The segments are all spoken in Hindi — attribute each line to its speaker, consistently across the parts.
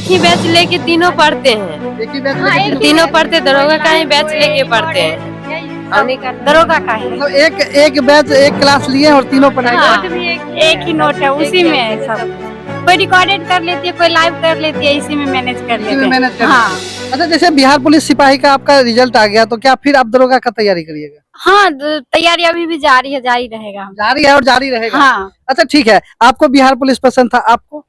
Speaker 1: एक ही बैच लेके तीनों पढ़ते हैं।
Speaker 2: एक ही बैच
Speaker 1: हाँ, तीनों पढ़ते, दरोगा का ही बैच लेके पढ़ते हैं।
Speaker 3: दरोगा का है।
Speaker 2: मतलब एक बैच एक क्लास लिए और तीनों पढ़ाई
Speaker 3: हाँ, नोट भी एक ही नोट है, उसी में है सब। कोई रिकॉर्डेड कर लेती है, कोई लाइव कर लेती है, इसी में मैनेज कर लेते हैं।
Speaker 2: मैनेज कर
Speaker 3: हाँ
Speaker 2: अच्छा, जैसे बिहार पुलिस सिपाही का आपका रिजल्ट आ गया तो क्या फिर आप दरोगा का तैयारी करिएगा?
Speaker 3: हाँ, तैयारी अभी भी जारी है, जारी रहेगा।
Speaker 2: जारी है और जारी रहेगा।
Speaker 3: हाँ।
Speaker 2: अच्छा ठीक है, आपको बिहार पुलिस पसंद था? आपको?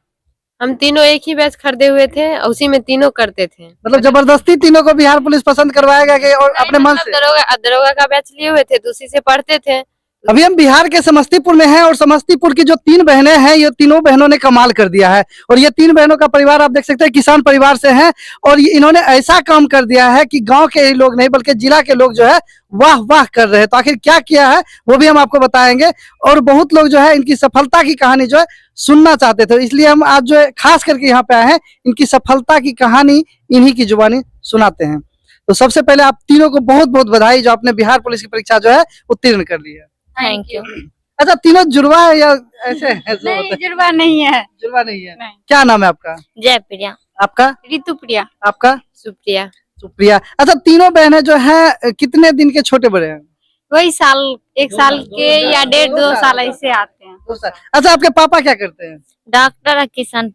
Speaker 1: हम तीनों एक ही बैच खरीदे हुए थे, उसी में तीनों करते थे।
Speaker 2: मतलब जबरदस्ती तीनों को बिहार पुलिस पसंद करवाया गया कि और अपने मन से?
Speaker 1: दरोगा का बैच लिए हुए थे तो उसी से पढ़ते थे।
Speaker 2: अभी हम बिहार के समस्तीपुर में हैं और समस्तीपुर की जो 3 बहनें हैं, ये तीनों बहनों ने कमाल कर दिया है। और ये 3 बहनों का परिवार आप देख सकते हैं किसान परिवार से है और इन्होंने ऐसा काम कर दिया है कि गांव के ही लोग नहीं बल्कि जिला के लोग जो है वाह वाह कर रहे हैं। तो आखिर क्या किया है वो भी हम आपको बताएंगे और बहुत लोग जो है इनकी सफलता की कहानी जो है सुनना चाहते थे, इसलिए हम आज जो है खास करके यहाँ पे आए हैं, इनकी सफलता की कहानी इन्हीं की जुबानी सुनाते हैं। तो सबसे पहले आप तीनों को बहुत बहुत बधाई जो आपने बिहार पुलिस की परीक्षा जो है उत्तीर्ण कर ली है।
Speaker 3: Thank you.
Speaker 2: अच्छा, तीनों जुड़वा है या ऐसे है?
Speaker 3: नहीं, जुड़वा नहीं है।
Speaker 2: जुड़वा नहीं है।
Speaker 3: नहीं।
Speaker 2: क्या नाम है आपका?
Speaker 1: जय प्रिया।
Speaker 2: आपका?
Speaker 3: ऋतु प्रिया।
Speaker 2: आपका?
Speaker 1: सुप्रिया।
Speaker 2: सुप्रिया। अच्छा, तीनों बहनें जो हैं कितने दिन के छोटे बड़े हैं?
Speaker 3: वही साल, 1 साल के या 1.5-2 साल ऐसे आते हैं।
Speaker 2: 2 साल। अच्छा, आपके पापा क्या करते हैं?
Speaker 1: डॉक्टर और किसान।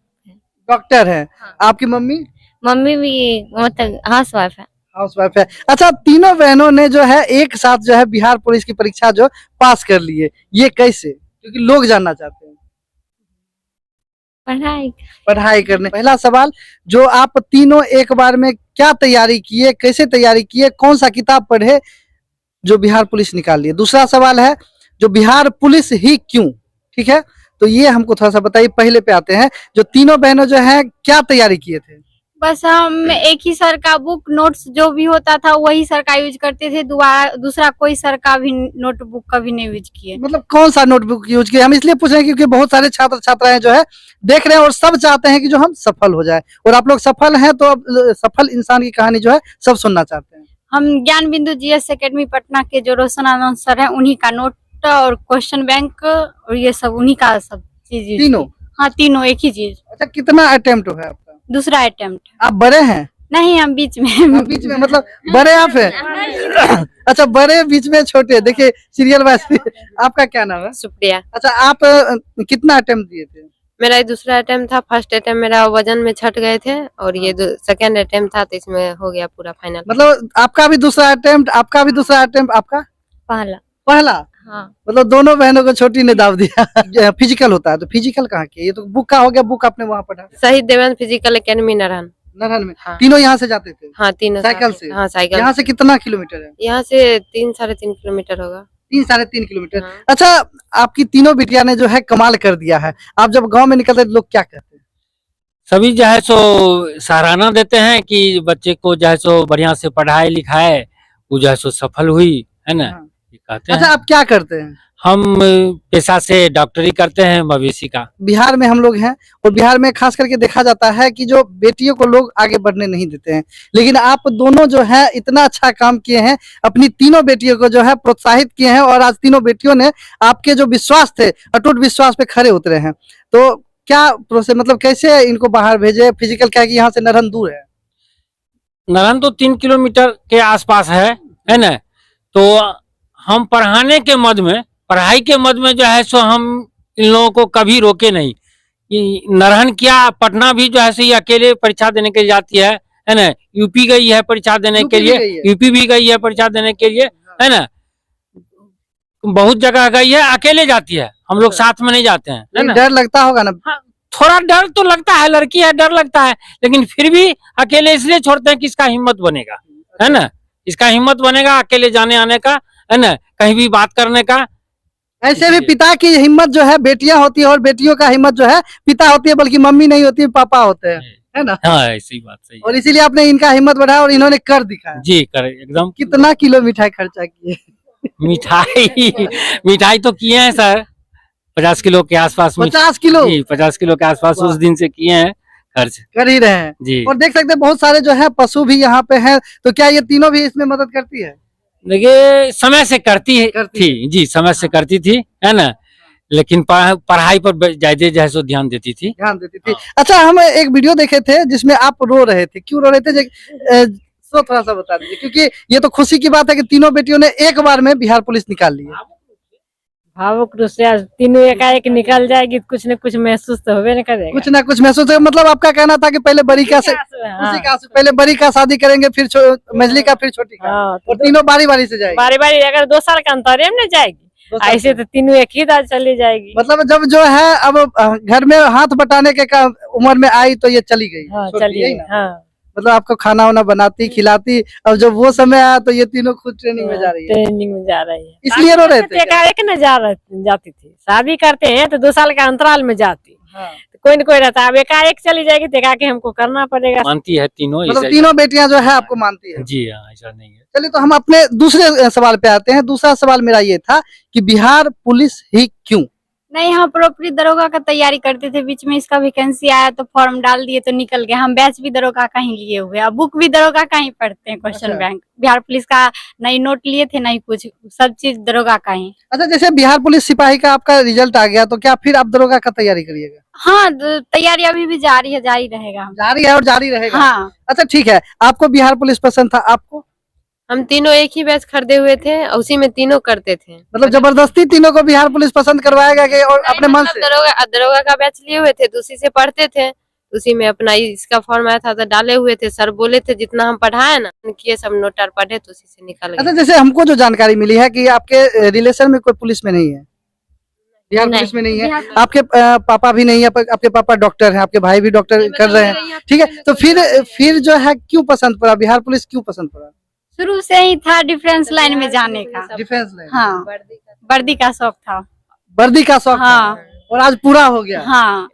Speaker 2: डॉक्टर है।
Speaker 1: हाँ।
Speaker 2: आपकी मम्मी?
Speaker 1: मम्मी भी मतलब हाउस वाइफ है।
Speaker 2: हाउस वाइफ है। अच्छा, तीनों बहनों ने जो है एक साथ जो है बिहार पुलिस की परीक्षा जो पास कर ली है, ये कैसे? क्योंकि लोग जानना चाहते हैं। पढ़ाई करने। पहला सवाल, जो आप तीनों एक बार में क्या तैयारी किए, कैसे तैयारी किए, कौन सा किताब पढ़े जो बिहार पुलिस निकाल लिए? दूसरा सवाल है, जो बिहार पुलिस ही क्यों? ठीक है, तो ये हमको थोड़ा सा बताइए। पहले पे आते हैं, जो तीनों बहनों जो है क्या तैयारी किए थे?
Speaker 3: बस हम एक ही सर का बुक नोट्स जो भी होता था वही सर का यूज करते थे, दूसरा कोई सर का भी नोटबुक कभी नहीं यूज किए।
Speaker 2: मतलब कौन सा नोटबुक यूज किए? हम इसलिए पूछ रहे हैं क्योंकि बहुत सारे छात्र छात्राएं जो है देख रहे हैं और सब चाहते हैं कि जो हम सफल हो जाए, और आप लोग सफल हैं तो अब सफल इंसान की कहानी जो है सब सुनना चाहते हैं।
Speaker 3: हम ज्ञान बिंदु जीएस एकेडमी पटना के जो रोशन आनंद सर है, उन्हीं का नोट और क्वेश्चन बैंक और ये सब उन्हीं का सब चीज।
Speaker 2: तीनों?
Speaker 3: हाँ, तीनों एक ही चीज।
Speaker 2: अच्छा, कितना अटेम्प्ट है आपका?
Speaker 3: दूसरा अटेम्प्ट।
Speaker 2: आप बड़े हैं?
Speaker 3: नहीं, हम बीच में।
Speaker 2: आप बीच में, मतलब बड़े आप हैं? अच्छा, बड़े बीच में छोटे। देखिए सीरियल वाइज। आपका क्या नाम है?
Speaker 1: सुप्रिया।
Speaker 2: अच्छा, आप कितना अटेम्प्ट दिए थे?
Speaker 1: मेरा ये दूसरा अटेम्प्ट था। फर्स्ट अटेम्प्ट मेरा वजन में छट गए थे और ये सेकंड अटेम्प्ट था तो इसमें हो गया पूरा फाइनल।
Speaker 2: मतलब आपका भी दूसरा अटेम्प्ट, आपका भी दूसरा अटेम्प्ट, आपका पहला।
Speaker 1: हाँ।
Speaker 2: मतलब दोनों बहनों को छोटी ने दाव दिया। फिजिकल होता है तो फिजिकल कहाँ किया? ये तो बुक का हो गया, बुक आपने वहाँ पढ़ा?
Speaker 1: शहीद देवेंद्र फिजिकल एकेडमी नारायण
Speaker 2: में।
Speaker 1: हाँ।
Speaker 2: तीनों यहाँ से जाते थे?
Speaker 1: हाँ, तीनों
Speaker 2: साइकिल से?
Speaker 1: हाँ, साइकिल।
Speaker 2: यहाँ से कितना किलोमीटर है?
Speaker 1: यहाँ से 3-3.5 किलोमीटर होगा।
Speaker 2: 3-3.5 किलोमीटर।
Speaker 1: हाँ।
Speaker 2: अच्छा, आपकी तीनों बिटिया ने जो है कमाल कर दिया है। आप जब गांव में निकलते लोग क्या कहते हैं?
Speaker 4: सभी जो है सो सराहना देते हैं कि बच्चे को जो है सो बढ़िया से पढ़ाए लिखाए, वो जो है सो सफल हुई है ना।
Speaker 2: हाँ।
Speaker 4: ये कहते
Speaker 2: अच्छा,
Speaker 4: हैं।
Speaker 2: आप क्या करते हैं?
Speaker 4: हम पेशा से डॉक्टरी करते हैं मवेशी का।
Speaker 2: बिहार में हम लोग हैं और बिहार में खास करके देखा जाता है कि जो बेटियों को लोग आगे बढ़ने नहीं देते हैं, लेकिन आप दोनों जो है इतना अच्छा काम किए हैं, अपनी तीनों बेटियों को जो है प्रोत्साहित किए हैं और आज तीनों बेटियों ने आपके जो विश्वास थे, अटूट विश्वास पे खड़े उतरे हैं। तो क्या प्रोसेस, मतलब कैसे इनको बाहर भेजे? फिजिकल क्या है कि यहाँ से नारायण दूर है?
Speaker 4: नारायण तो 3 किलोमीटर के आसपास है ना। तो हम पढ़ाई के मद में जो है सो हम इन लोगों को कभी रोके नहीं। नारायण क्या, पटना भी जो है सो ये अकेले परीक्षा देने के लिए जाती है ना। यूपी गई है परीक्षा देने के लिए, यूपी भी गई है परीक्षा देने के लिए, है ना। बहुत जगह गई है, अकेले जाती है, हम लोग साथ में नहीं जाते हैं, है ना।
Speaker 2: डर लगता होगा ना?
Speaker 4: हाँ, थोड़ा डर तो लगता है, लड़की है डर लगता है, लेकिन फिर भी अकेले इसलिए छोड़ते हैं कि इसका हिम्मत बनेगा, है ना। इसका हिम्मत बनेगा अकेले जाने आने का, है ना, कहीं भी बात करने का।
Speaker 2: ऐसे भी पिता की हिम्मत जो है बेटियां होती है और बेटियों का हिम्मत जो है पिता होती है, बल्कि मम्मी नहीं होती, पापा होते हैं, है ना।
Speaker 4: हाँ, ऐसी बात सही है।
Speaker 2: और इसीलिए आपने इनका हिम्मत बढ़ाया और इन्होंने कर दिखाया।
Speaker 4: जी, कर एकदम।
Speaker 2: कितना किलो मिठाई खर्चा किए?
Speaker 4: मिठाई तो किए हैं सर 50 किलो के आसपास।
Speaker 2: 50 किलो?
Speaker 4: जी, 50 किलो के आसपास उस दिन से किए हैं, खर्च
Speaker 2: कर ही रहे हैं
Speaker 4: जी।
Speaker 2: और देख सकते हैं बहुत सारे जो है पशु भी यहाँ पे हैं, तो क्या ये तीनों भी इसमें मदद करती है?
Speaker 4: देखिए समय से करती थी जी, समय से करती थी, है ना। लेकिन पढ़ाई पर ज्यादा जो है सो ध्यान देती थी।
Speaker 2: ध्यान देती थी। अच्छा, हम एक वीडियो देखे थे जिसमें आप रो रहे थे, क्यों रो रहे थे? सो थोड़ा सा बता दीजिए, क्योंकि ये तो खुशी की बात है कि तीनों बेटियों ने एक बार में बिहार पुलिस निकाल ली है।
Speaker 5: भावुक रूप से आज तीनों एकाएक निकल जाएगी, कुछ न कुछ महसूस तो होवे न करेगा।
Speaker 2: कुछ ना कुछ महसूस है, मतलब आपका कहना था कि पहले बड़ी का से
Speaker 5: हाँ,
Speaker 2: पहले बड़ी का शादी करेंगे, फिर मझली का, फिर छोटी का,
Speaker 5: हाँ,
Speaker 2: और तीनों बारी बारी से जाएगी।
Speaker 5: बारी बारी अगर 2 साल का अंतर में जाएगी,
Speaker 2: 2 साल
Speaker 5: ऐसे तो तीनों एक ही दाल चली जाएगी।
Speaker 2: मतलब जब जो है अब घर में हाथ बटाने के उम्र में आई तो ये चली गई।
Speaker 5: हाँ,
Speaker 2: छोटी,
Speaker 5: चलिए।
Speaker 2: यही ना?
Speaker 5: हाँ,
Speaker 2: मतलब आपको खाना वाना बनाती खिलाती, अब जब वो समय आया तो ये तीनों खुद ट्रेनिंग में जा रही है।
Speaker 5: ट्रेनिंग में जा रही है,
Speaker 2: इसलिए रो रहे थे क्या?
Speaker 5: एकाएक न जाती थी। शादी करते हैं तो 2 साल का अंतराल में जाती,
Speaker 2: हाँ।
Speaker 5: तो कोई न कोई रहता। अब एकाएक चली जाएगी तो एकाएक हमको करना पड़ेगा।
Speaker 4: मानती है तीनों,
Speaker 2: मतलब
Speaker 4: ऐसा-
Speaker 2: तीनों बेटियां जो है आपको मानती है।
Speaker 4: जी हाँ, ऐसा नहीं है।
Speaker 2: चलिए, तो हम अपने दूसरे सवाल पे आते हैं। दूसरा सवाल मेरा ये था कि बिहार पुलिस ही क्यों?
Speaker 3: नहीं, हम प्रॉपरली दरोगा का तैयारी करते थे, बीच में इसका वैकेंसी आया तो फॉर्म डाल दिए तो निकल गया। हम बैच भी दरोगा का ही लिए हुए, अब बुक भी दरोगा का ही पढ़ते हैं, क्वेश्चन
Speaker 2: अच्छा।
Speaker 3: बैंक। बिहार पुलिस का नहीं नोट लिए थे, नहीं कुछ, सब चीज दरोगा का ही।
Speaker 2: अच्छा, जैसे बिहार पुलिस सिपाही का आपका रिजल्ट आ गया तो क्या फिर आप दरोगा का तैयारी करिएगा?
Speaker 3: हाँ, तैयारी अभी भी जारी है, जारी रहेगा।
Speaker 2: जारी है और जारी रहेगा।
Speaker 3: हाँ,
Speaker 2: अच्छा, ठीक है। आपको बिहार पुलिस पसंद था? आपको?
Speaker 1: हम तीनों एक ही बैच खरीदे हुए थे और उसी में तीनों करते थे।
Speaker 2: मतलब जबरदस्ती तीनों को बिहार पुलिस पसंद करवाएगा कि और अपने मन
Speaker 1: मतलब
Speaker 2: से?
Speaker 1: दरोगा का बैच लिए हुए थे तो उसी से पढ़ते थे, उसी में अपना इसका फॉर्म आया था तो डाले हुए थे। सर बोले थे जितना हम पढ़ाए ना किए सब नोटर पढ़े तो उसी से निकल
Speaker 2: अच्छा,
Speaker 1: गए।
Speaker 2: जैसे हमको जो जानकारी मिली है कि आपके रिलेशन में कोई पुलिस में नहीं है, बिहार
Speaker 1: नहीं।
Speaker 2: पुलिस में नहीं है।
Speaker 3: बिहार
Speaker 2: आपके पापा भी नहीं है, आपके पापा डॉक्टर हैं, आपके भाई भी डॉक्टर कर रहे हैं, ठीक है। तो फिर जो है क्यों पसंद पड़ा बिहार पुलिस, क्यों पसंद पड़ा?
Speaker 3: शुरू से ही था डिफेंस लाइन में जाने का।
Speaker 2: Defence line.
Speaker 3: हाँ, वर्दी का शौक था।
Speaker 2: वर्दी का शौक था,
Speaker 3: हाँ।
Speaker 2: और आज पूरा हो गया।
Speaker 3: हाँ,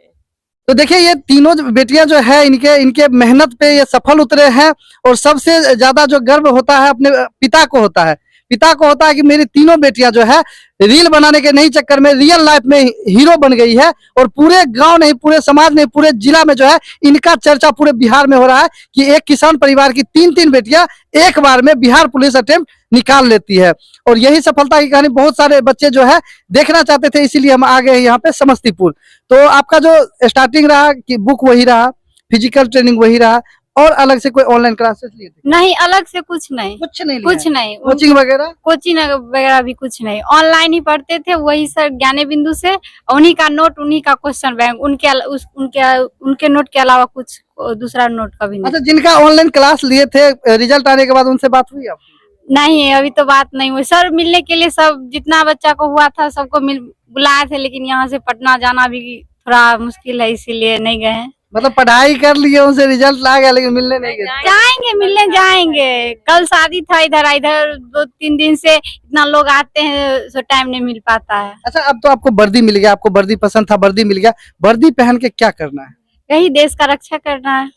Speaker 2: तो देखिए, ये तीनों बेटियां जो है इनके मेहनत पे ये सफल उतरे हैं। और सबसे ज्यादा जो गर्व होता है अपने पिता को होता है। पिता को होता है कि मेरी तीनों बेटियां जो है रील बनाने के नहीं चक्कर में रियल लाइफ में हीरो बन गई है। और पूरे गांव नहीं, पूरे समाज नहीं, पूरे जिला में जो है इनका चर्चा पूरे बिहार में हो रहा है कि एक किसान परिवार की 3 बेटियां एक बार में बिहार पुलिस अटेम्प्ट निकाल लेती है। और यही सफलता की कहानी बहुत सारे बच्चे जो है देखना चाहते थे, इसीलिए हम आ गए यहाँ पे समस्तीपुर। तो आपका जो स्टार्टिंग रहा कि बुक वही रहा, फिजिकल ट्रेनिंग वही रहा, और अलग से कोई ऑनलाइन क्लासेस लिए थे?
Speaker 3: नहीं, अलग से कुछ नहीं,
Speaker 2: कुछ नहीं
Speaker 3: कुछ नहीं।
Speaker 2: कोचिंग वगैरह?
Speaker 3: कोचिंग वगैरह भी कुछ नहीं, ऑनलाइन ही पढ़ते थे। वही सर ज्ञाने बिंदु से, उन्हीं का नोट, उन्हीं का क्वेश्चन बैंक, उनके नोट के अलावा कुछ दूसरा नोट कभी नहीं।
Speaker 2: अच्छा, जिनका ऑनलाइन क्लास लिए थे रिजल्ट आने के बाद उनसे बात हुई आपकी?
Speaker 3: नहीं, अभी तो बात नहीं हुई सर। मिलने के लिए सब जितना बच्चा को हुआ था सबको बुलाए थे, लेकिन यहाँ से पटना जाना भी थोड़ा मुश्किल है, इसीलिए नहीं गए हैं।
Speaker 2: मतलब पढ़ाई कर लिए, उनसे रिजल्ट ला गया लेकिन मिलने नहीं गए?
Speaker 3: जाएंगे, मिलने जाएंगे। कल शादी था इधर 2-3 दिन से इतना लोग आते हैं, सो टाइम नहीं मिल पाता है।
Speaker 2: अच्छा, अब तो आपको वर्दी मिल गया, आपको वर्दी पसंद था, वर्दी मिल गया। वर्दी पहन के क्या करना है?
Speaker 3: यही देश का रक्षा करना है।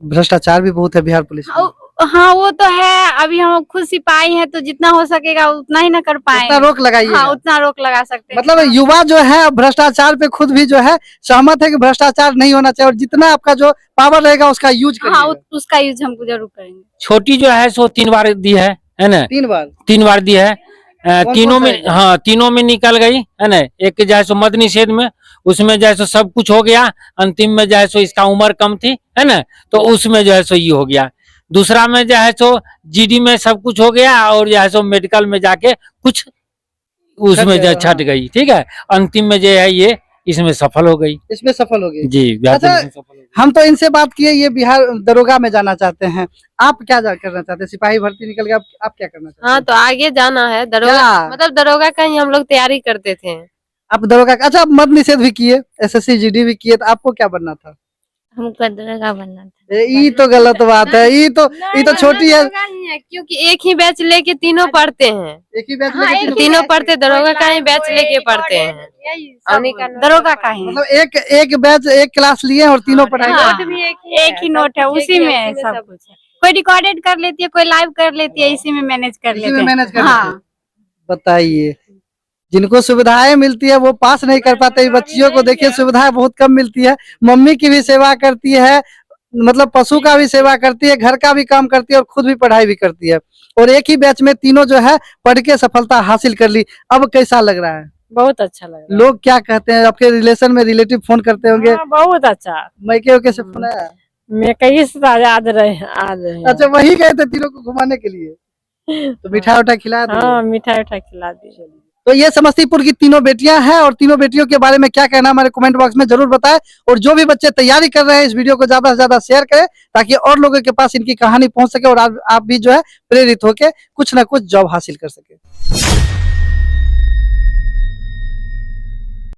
Speaker 2: भ्रष्टाचार भी बहुत है बिहार पुलिस में।
Speaker 3: हाँ, वो तो है। अभी हम खुद सिपाही हैं तो जितना हो सकेगा उतना ही ना कर
Speaker 2: उतना
Speaker 3: पाएंगे।
Speaker 2: रोक लगाइए।
Speaker 3: हाँ, उतना रोक लगा सकते हैं।
Speaker 2: मतलब युवा जो है भ्रष्टाचार पे खुद भी जो है सहमत है कि भ्रष्टाचार नहीं होना चाहिए, और जितना आपका जो पावर रहेगा उसका यूज
Speaker 3: हाँ,
Speaker 2: करिएगा।
Speaker 3: उसका यूज हमको जरूर करेंगे।
Speaker 4: छोटी जो है सो 3 बार दी है ना?
Speaker 2: 3 बार?
Speaker 4: 3 बार दी है।
Speaker 2: कौन
Speaker 4: तीनों
Speaker 2: सा
Speaker 4: में,
Speaker 2: है?
Speaker 4: हाँ तीनों में निकल गई है ना। एक जो है सो मद निषेध में, उसमें जो है सो सब कुछ हो गया। अंतिम में जो है सो इसका उम्र कम थी है ना, तो उसमें जो है सो ये हो गया। दूसरा में जो है सो जीडी में सब कुछ हो गया, और जो है सो मेडिकल में जाके कुछ उसमें जो छट गई। ठीक है, अंतिम में जो है ये इसमें सफल हो गई।
Speaker 2: इसमें सफल हो गई
Speaker 4: जी, बिहार
Speaker 2: अच्छा,
Speaker 4: पुलिस में सफल हो गई।
Speaker 2: हम तो इनसे बात किए, ये बिहार दरोगा में जाना चाहते हैं। आप क्या करना चाहते हैं? सिपाही भर्ती निकल गया, आप क्या करना चाहते हैं?
Speaker 1: हाँ, तो आगे जाना है दरोगा,
Speaker 2: क्या?
Speaker 1: मतलब दरोगा का ही हम लोग तैयारी करते थे।
Speaker 2: आप दरोगा अच्छा, आप मद निषेध भी किए, SSC GD भी किए, तो आपको क्या बनना था?
Speaker 6: हमको दरोगा बनना था।
Speaker 2: ये तो गलत बात है। ये तो छोटी है।
Speaker 1: दरोगा ही है, क्योंकि एक ही बैच लेके तीनों पढ़ते हैं।
Speaker 2: एक ही बैच
Speaker 3: हाँ,
Speaker 2: लेके
Speaker 3: एक ही
Speaker 1: तीनों
Speaker 3: बैच
Speaker 1: पढ़ते, दरोगा का ही बैच लेके पढ़ते हैं। उन्हीं का
Speaker 3: दरोगा का ही।
Speaker 2: मतलब एक बैच एक क्लास लिए और तीनों पढ़ाई
Speaker 3: हाँ,
Speaker 2: कर-
Speaker 3: एक ही नोट है, उसी में सब कुछ है। कोई रिकॉर्डेड कर लेती है, कोई लाइव कर लेती है, इसी में मैनेज कर
Speaker 2: इसी
Speaker 3: लेते
Speaker 2: में
Speaker 3: हैं।
Speaker 2: मैनेज कर
Speaker 3: हाँ,
Speaker 2: लेते हैं। बताइए, जिनको सुविधाएं मिलती है वो पास नहीं कर पाते। बच्चियों को देखिए सुविधाएं बहुत कम मिलती है। मम्मी की भी सेवा करती है, मतलब पशु का भी सेवा करती है, घर का भी काम करती है, और खुद भी पढ़ाई भी करती है। और एक ही बैच में तीनों जो है पढ़ के सफलता हासिल कर ली। अब कैसा लग रहा है?
Speaker 5: बहुत अच्छा लग रहा
Speaker 2: लोग क्या कहते हैं? आपके रिलेशन में रिलेटिव फोन करते होंगे?
Speaker 5: है। हाँ, बहुत अच्छा।
Speaker 2: मैके ओके से फोन आया?
Speaker 5: मैं कई से आज रहे हैं।
Speaker 2: अच्छा, वही गए थे तीनों को घुमाने के लिए, तो मिठाई उठाई खिलाया था?
Speaker 5: हाँ, मिठाई उठाई खिला दी।
Speaker 2: तो ये समस्तीपुर की तीनों बेटियां हैं, और तीनों बेटियों के बारे में क्या कहना हमारे कमेंट बॉक्स में जरूर बताएं। और जो भी बच्चे तैयारी कर रहे हैं, इस वीडियो को ज्यादा से ज्यादा शेयर करें, ताकि और लोगों के पास इनकी कहानी पहुंच सके और आप भी जो है प्रेरित होकर कुछ ना कुछ जॉब हासिल कर सके।